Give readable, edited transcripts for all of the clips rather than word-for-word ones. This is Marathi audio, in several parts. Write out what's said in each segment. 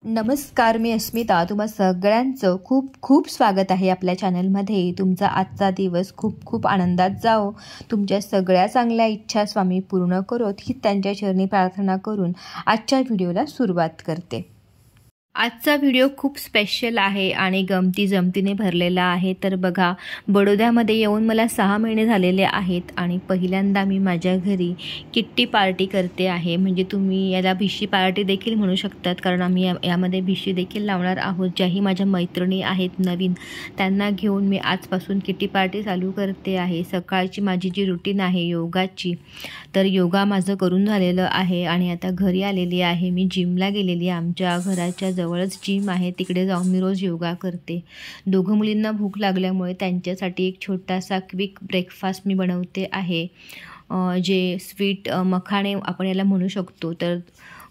नमस्कार, मी अस्मिता. तुम्हा सगळ्यांचं खूप खूप स्वागत आहे आपल्या चॅनलमध्ये. तुमचा आजचा दिवस खूप खूप आनंदात जाओ. तुमच्या सगळ्या चांगल्या इच्छा स्वामी पूर्ण करोत ही त्यांच्या चरणी प्रार्थना करून आजच्या व्हिडिओला सुरुवात करते. आजचा व्हिडिओ खूप स्पेशल आहे आणि गमती जमतीने भरलेला आहे. तर बघा, बडोद्यामध्ये येऊन मला 6 महिने झालेले आहेत आणि पहिल्यांदा मी माझ्या घरी किट्टी पार्टी करते आहे. म्हणजे तुम्ही याला भिशी पार्टी देखील म्हणू शकतात, कारण आम्ही यामध्ये भिशी देखील लावणार आहोत. ज्याही माझ्या मैत्रिणी आहेत नवीन, त्यांना घेऊन मी आजपासून किट्टी पार्टी चालू करते आहे. सकाळची माझी जी रुटीन आहे योगाची, तर योगा माझं करून झालेलं आहे आणि आता घरी आलेली आहे. मी जिमला गेलेली आहे. आमच्या घराच्या जवळच जिम आहे, तिकडे जाऊन मी रोज योगा करते. दोघं मुलींना भूक लागल्यामुळे त्यांच्यासाठी एक छोटासा क्विक ब्रेकफास्ट मी बनवते आहे. जे स्वीट मखाणे आपण याला म्हणू शकतो. तर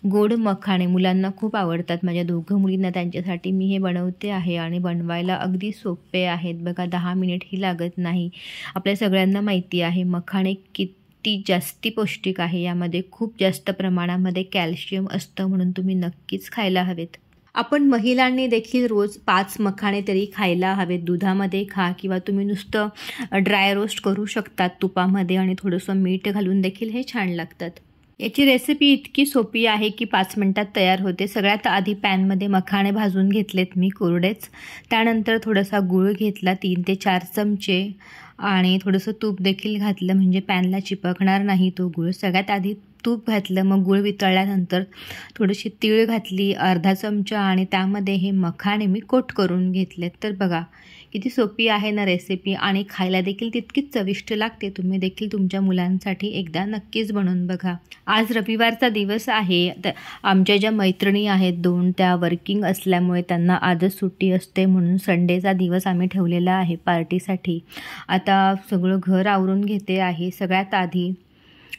गोड मखाणे मुलांना खूप आवडतात माझ्या दोघं मुलींना, त्यांच्यासाठी मी हे बनवते आहे आणि बनवायला अगदी सोपे आहेत. बघा, 10 मिनिटही लागत नाही. आपल्या सगळ्यांना माहिती आहे मखाणे किती जास्ती पौष्टिक आहे. यामध्ये खूप जास्त प्रमाणामध्ये कॅल्शियम असतं, म्हणून तुम्ही नक्कीच खायला हवेत. आपण महिलांनी देखील रोज 5 मखाणे तरी खायला हवेत. दुधामध्ये खा किंवा तुम्ही नुसतं ड्राय रोस्ट करू शकतात तुपामध्ये आणि थोडंसं मीठ घालून देखील हे छान लागतात. याची रेसिपी इतकी सोपी आहे की 5 मिनिटात तयार होते. सगळ्यात आधी पॅनमध्ये मखाणे भाजून घेतलेत मी कोरडेच. त्यानंतर थोडासा गूळ घेतला 3 ते 4 चमचे आणि थोडंसं तूप देखील घातलं, म्हणजे पॅनला चिपकणार नाही तो गूळ. सगळ्यात आधी तूप घातलं, मग गूळ वितळल्यानंतर थोडीशी तीळ घातली अर्धा चमचा आणि त्यामध्ये हे मखाणे मी कोट करून घेतलेत. तर बघा किती सोपी आहे ना रेसिपी, आणि खायला देखील तितकीच चविष्ट लागते. तुम्ही देखील तुमच्या मुलांसाठी एकदा नक्कीच बनवून बघा. आज रविवारचा दिवस आहे. तर आमच्या ज्या मैत्रिणी आहेत 2, त्या वर्किंग असल्यामुळे त्यांना आजच सुट्टी असते, म्हणून संडेचा दिवस आम्ही ठेवलेला आहे पार्टीसाठी. आता सगळं घर आवरून घेते आहे. सगळ्यात आधी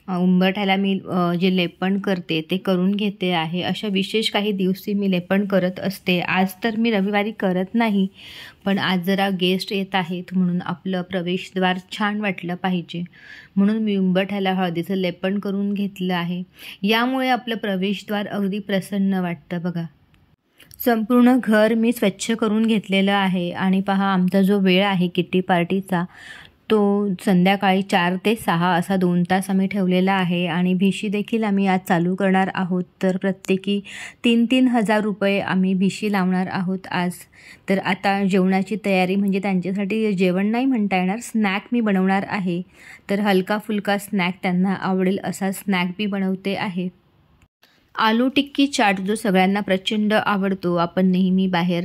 उंबरठ्याला मी जे लेपण करते ते करून घेते आहे. अशा विशेष काही दिवशी मी लेपण करत असते. आज तर मी रविवारी करत नाही, पण आज जरा गेस्ट येत आहेत म्हणून आपलं प्रवेशद्वार छान वाटलं पाहिजे, म्हणून मी उंबरठ्याला हळदीचं लेपण करून घेतलं आहे. यामुळे आपलं प्रवेशद्वार अगदी प्रसन्न वाटतं. बघा, संपूर्ण घर मी स्वच्छ करून घेतलेलं आहे. आणि पहा, आमचा जो वेळ आहे किट्टी पार्टीचा तो संध्याकाळी 4 ते 6 असा 2 तास आम्ही ठेवलेला आहे. आणि भिशी देखील आम्ही आज चालू करणार आहोत. तर प्रत्येकी 3-3 हजार रुपये आम्ही भिशी लावणार आहोत आज. तर आता जेवणाची तयारी, म्हणजे त्यांच्यासाठी जेवण नाही म्हणता येणार, स्नॅक मी बनवणार आहे. तर हलका फुलका स्नॅक त्यांना आवडेल असा स्नॅक मी बनवते आहे. आलू टिक्की चाट जो सगळ्यांना प्रचंड आवडतो, आपण नेहमी बाहेर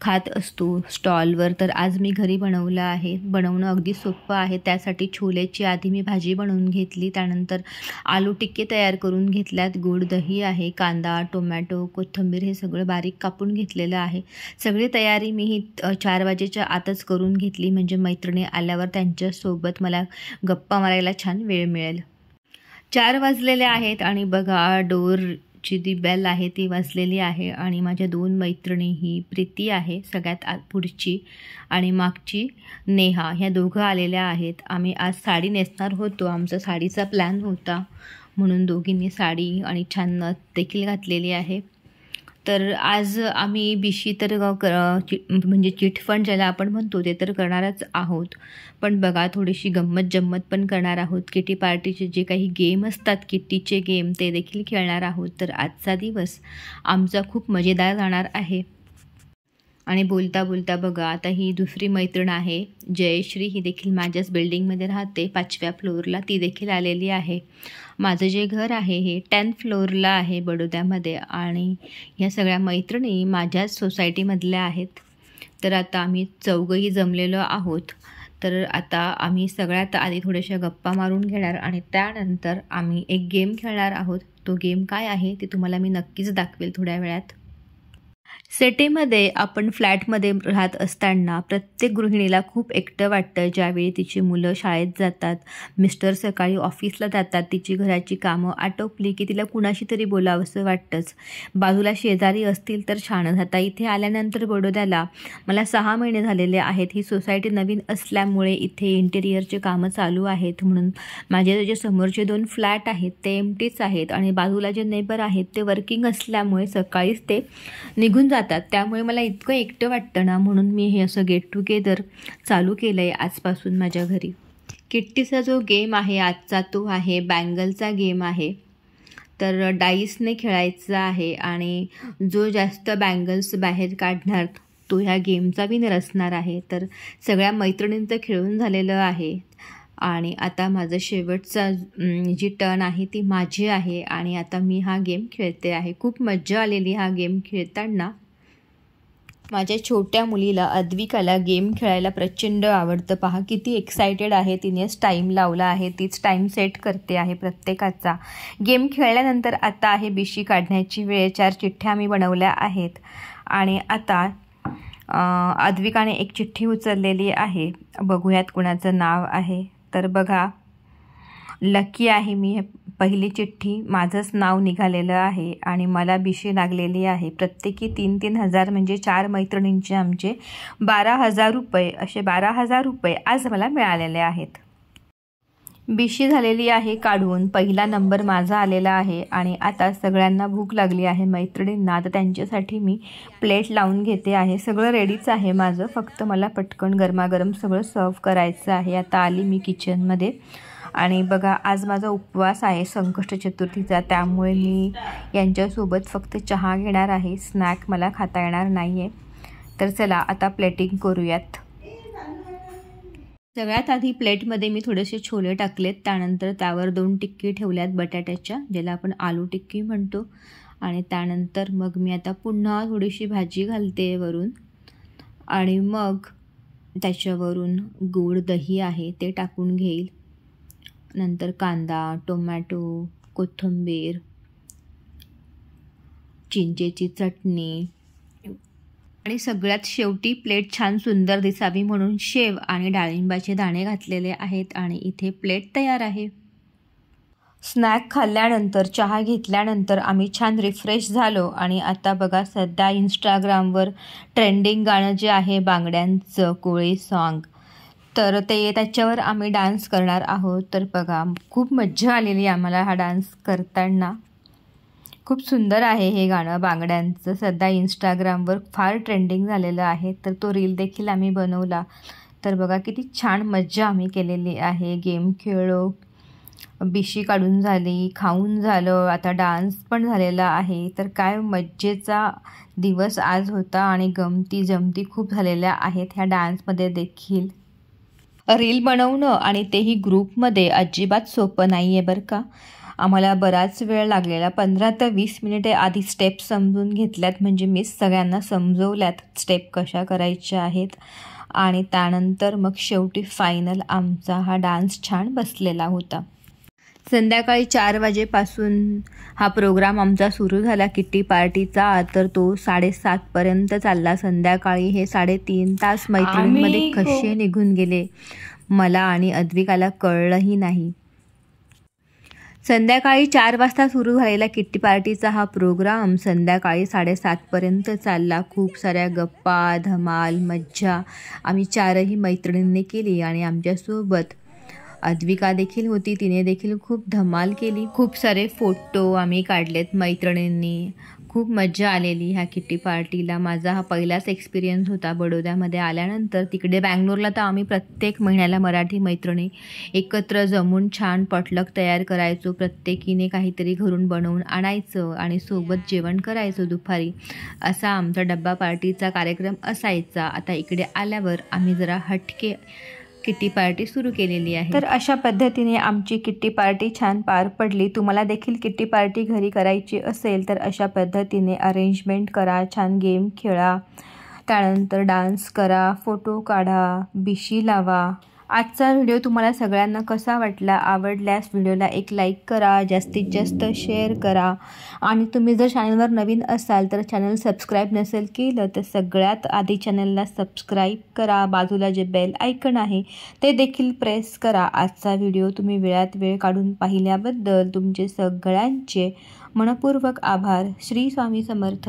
खात असतो स्टॉलवर, तर आज मी घरी बनवलं आहे. बनवणं अगदी सोपं आहे. त्यासाठी छोलेची आधी मी भाजी बनवून घेतली, त्यानंतर आलू टिक्के तयार करून घेतल्यात. गोड दही आहे, कांदा, टोमॅटो, कोथिंबीर हे सगळं बारीक कापून घेतलेलं आहे. सगळी तयारी मी ही 4 वाजेच्या आतच करून घेतली, म्हणजे मैत्रिणी आल्यावर त्यांच्यासोबत मला गप्पा मारायला छान वेळ मिळेल. 4 वाजलेले आहेत आणि बघा, डोरची जी बेल आहे ती वाजलेली आहे. आणि माझ्या 2 मैत्रिणी, ही प्रीती आहे सगळ्यात पुढची आणि मागची नेहा, ह्या दोघं आलेल्या आहेत. आम्ही आज साडी नेसणार होतो, आमचा साडीचा प्लॅन होता, म्हणून दोघींनी साडी आणि छान नथ देखील घातलेली आहे. तर आज आम्ही भिशी तर म्हणजे चिटफंड ज्याला आपण म्हणतो ते तर करणारच आहोत, पण बघा थोडीशी गंमत जम्मत पण करणार आहोत. किटी पार्टीचे जे काही गेम असतात, किट्टीचे गेम, ते देखील खेळणार आहोत. तर आजचा दिवस आमचा खूप मजेदार जाणार आहे. आणि बोलता बोलता बघा, आता ही दुसरी मैत्रीण आहे जयश्री, ही देखील माझ्याच बिल्डिंगमध्ये राहते 5व्या फ्लोअरला, ती देखील आलेली आहे. माझं जे घर आहे हे 10th फ्लोअरला आहे बडोद्यामध्ये, आणि ह्या सगळ्या मैत्रिणी माझ्याच सोसायटीमधल्या आहेत. तर आता आम्ही चौघंही जमलेलो आहोत. तर आता आम्ही सगळ्यात आधी थोड्याशा गप्पा मारून घेणार आणि त्यानंतर आम्ही एक गेम खेळणार आहोत. तो गेम काय आहे ते तुम्हाला मी नक्कीच दाखवेल थोड्या वेळात. सिटीमध्ये आपण फ्लॅटमध्ये राहत असताना प्रत्येक गृहिणीला खूप एकटं वाटतं. ज्यावेळी तिची मुलं शाळेत जातात, मिस्टर सकाळी ऑफिसला जातात, तिची घराची कामं आटोपली की तिला कुणाशी तरी बोलावंसं वाटतंच. बाजूला शेजारी असतील तर छानच. आता इथे आल्यानंतर बडोद्याला मला 6 महिने झालेले आहेत. ही सोसायटी नवीन असल्यामुळे इथे इंटेरियरचे कामं चालू आहेत, म्हणून माझे जे समोरचे 2 फ्लॅट आहेत ते एम्प्टीच आहेत आणि बाजूला जे नेबर आहेत ते वर्किंग असल्यामुळे सकाळीच ते निघून जातात. त्यामुळे मला इतकं एकटं वाटतं ना, म्हणून मी हे असं गेट टुगेदर चालू केलं आहे आजपासून माझ्या घरी. किट्टीचा जो गेम आहे आजचा तो आहे बँगलचा गेम आहे. तर डाईसने खेळायचा आहे आणि जो जास्त बँगल्स बाहेर काढणार तो ह्या गेमचा विनर असणार आहे. तर सगळ्या मैत्रिणींचं खेळून झालेलं आहे आणि आता माझं शेवटचा जी टर्न आहे ती माझी आहे आणि आता मी हा गेम खेळते आहे. खूप मज्जा आलेली हा गेम खेळताना. माझ्या छोट्या मुलीला अद्विकाला गेम खेळायला प्रचंड आवडतं. पहा किती एक्सायटेड आहे, तिनेच टाईम लावला आहे, तीच टाईम सेट करते आहे प्रत्येकाचा. गेम खेळल्यानंतर आता आहे बिशी काढण्याची वेळ. 4 चिठ्ठ्या मी बनवल्या आहेत आणि आता अद्विकाने एक चिठ्ठी उचललेली आहे. बघूयात कुणाचं नाव आहे. तर बघा, लकी आहे मी. पहिली चिठ्ठी माझंच नाव निघालेलं आहे आणि मला बिशी लागलेली आहे. प्रत्येकी 3-3 हजार म्हणजे 4 मैत्रिणींचे आमचे 12,000 रुपये, असे 12,000 रुपये आज मला मिळालेले आहेत. बिशी झालेली आहे काढून. पहिला नंबर माझा आलेला आहे आणि आता सगळ्यांना भूक लागली आहे मैत्रिणींना. तर त्यांच्यासाठी मी प्लेट लावून घेते आहे. सगळं रेडीच आहे माझं, फक्त मला पटकन गरमागरम सगळं सर्व करायचं आहे. आता आली मी किचनमध्ये आणि बघा, आज माझा उपवास आहे संकष्ट चतुर्थीचा, त्यामुळे मी यांच्यासोबत फक्त चहा घेणार आहे. स्नॅक मला खाता येणार नाही आहे. तर चला आता प्लेटिंग करूयात. सगळ्यात आधी प्लेटमध्ये मी थोडेसे छोले टाकलेत, त्यानंतर त्यावर 2 टिक्की ठेवल्यात बटाट्याच्या, ज्याला आपण आलू टिक्की म्हणतो. आणि त्यानंतर मग मी आता पुन्हा थोडीशी भाजी घालते वरून आणि मग त्याच्यावरून गोड दही आहे ते टाकून घेईल. नंतर कांदा, टोमॅटो, कोथिंबीर, चिंचेची चटणी आणि सगळ्यात शेवटी प्लेट छान सुंदर दिसावी म्हणून शेव आणि डाळिंबाचे दाणे घातलेले आहेत आणि इथे प्लेट तयार आहे. स्नॅक खाल्ल्यानंतर, चहा घेतल्यानंतर आम्ही छान रिफ्रेश झालो आणि आता बघा, सध्या इंस्टाग्रामवर ट्रेंडिंग गाणं जे आहे बांगड्यांचं कोळी सॉन्ग, तर त्याच्यावर आम्ही डान्स करणार आहोत. तर बघा, खूप मज्जा आलेली आम्हाला हा डान्स करताना. खूप सुंदर आहे हे गाणं बांगड्यांचं, सध्या इंस्टाग्रामवर फार ट्रेंडिंग झालेलं आहे. तर तो रील देखील आम्ही बनवला. तर बघा किती छान मज्जा आम्ही केलेली आहे. गेम खेळलो, बिशी काढून झाली, खाऊन झालं, आता डान्स पण झालेला आहे. तर काय मज्जेचा दिवस आज होता आणि गमती जमती खूप झालेल्या आहेत ह्या डान्समध्ये देखील. रील बनवणं आणि तेही ग्रुपमध्ये अजिबात सोपं नाही आहे बरं का. आम्हाला बराच वेळ लागलेला. 15 ते 20 मिनिटे आधी स्टेप समजून घेतल्यात, म्हणजे मीच सगळ्यांना समजवल्यात स्टेप कशा करायच्या आहेत आणि त्यानंतर मग शेवटी फायनल आमचा हा डान्स छान बसलेला होता. संध्याकाळी 4 वाजेपासून हा प्रोग्राम आमचा सुरू झाला किट्टी पार्टीचा. तर तो 7:30पर्यंत चालला. संध्याकाळी हे 3.5 तास मैत्रिणींमध्ये कसे निघून गेले मला आणि अद्विकाला कळलंही नाही. संध्याकाळी 4 वाजता सुरू झालेला किट्टी पार्टीचा हा प्रोग्राम संध्याकाळी 7:30पर्यंत चालला. खूप साऱ्या गप्पा, धमाल, मज्जा आम्ही 4ही मैत्रिणींनी केली आणि आमच्यासोबत अद्विका देखील होती. तिने देखील खूप धमाल केली. खूप सारे फोटो आम्ही काढलेत मैत्रिणींनी. खूप मज्जा आलेली ह्या किट्टी पार्टीला. माझा हा पहिलाच एक्सपिरियन्स होता बडोद्यामध्ये आल्यानंतर. तिकडे बँगलोरला तर आम्ही प्रत्येक महिन्याला मराठी मैत्रिणी एकत्र जमून छान पॉटलक तयार करायचो. प्रत्येकीने काहीतरी घरून बनवून आणायचं आणि सोबत जेवण करायचं दुपारी. असा आमचा डब्बा पार्टीचा कार्यक्रम असायचा. आता इकडे आल्यावर आम्ही जरा हटके किट्टी पार्टी सुरू केलेली आहे. तर अशा पद्धतीने आमची किट्टी पार्टी छान पार पडली. तुम्हाला देखील किट्टी पार्टी घरी करायची असेल तर अशा पद्धतीने अरेंजमेंट करा, छान गेम खेळा, त्यानंतर डान्स करा, फोटो काढा, बिशी लावा आजचा व्हिडिओ तुम्हाला सगळ्यांना कसा वाटला? आवडल्यास व्हिडिओला एक लाईक करा, जास्तीत जास्त शेअर करा आणि तुम्ही जर चॅनलवर नवीन असाल तर चॅनल सबस्क्राईब नसेल केलं तर सगळ्यात आधी चॅनलला सबस्क्राईब करा. बाजूला जे बेल आयकन आहे ते देखील प्रेस करा. आजचा व्हिडिओ तुम्ही वेळात वेळ काढून पाहिल्याबद्दल तुमचे सगळ्यांचे मनपूर्वक आभार. श्री स्वामी समर्थ.